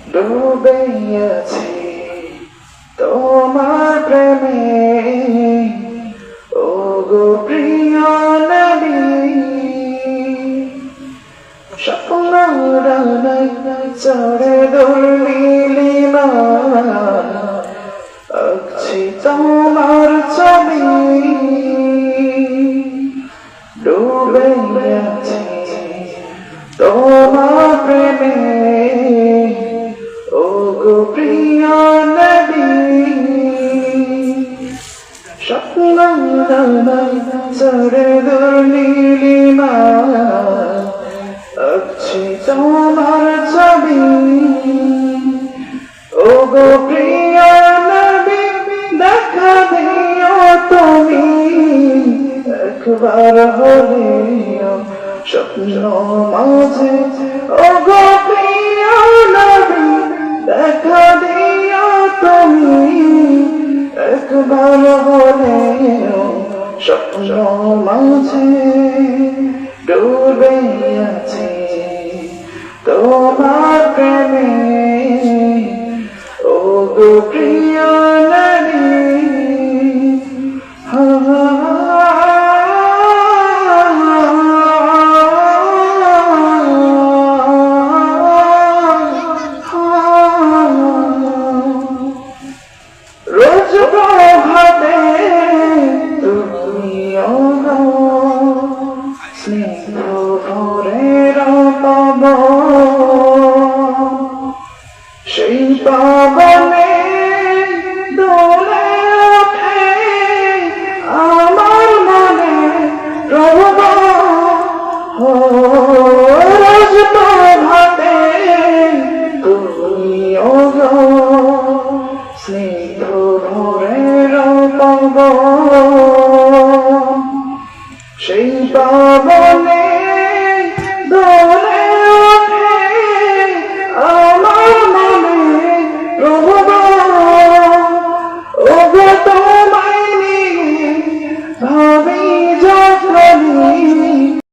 ডুবে আছি তোমার প্রেমে ও গো প্রিয় নবী স্বপ্ন ডানায় চড়ে দোল নীলিমা আঁকছি তোমার ছবি ডুবে আছি তোমার প্রেমে ও গো প্রিয় নবী স্বপ্ন ডানায় চড়ে দোল নীলিমা আঁকছি তোমার ছবি ও গো প্রিয় নবী দেখা দিও তুমি একবার হলেও স্বপ্ন মাঝে ও গো প্রিয় নবী দেখা দিও তুমি একবার হলেও স্বপ্ন মাঝে ডুবে আছি তোমার প্রেমে ও গো প্রিয় নবী রোজ প্রভাতে তুমি স্নেহ ভরে পাব সেই পাবনে দোলে ওঠে আমার মনে রব রোজ প্রভাতে তুমি স্নেহ ভরে পাব সেই পাবনে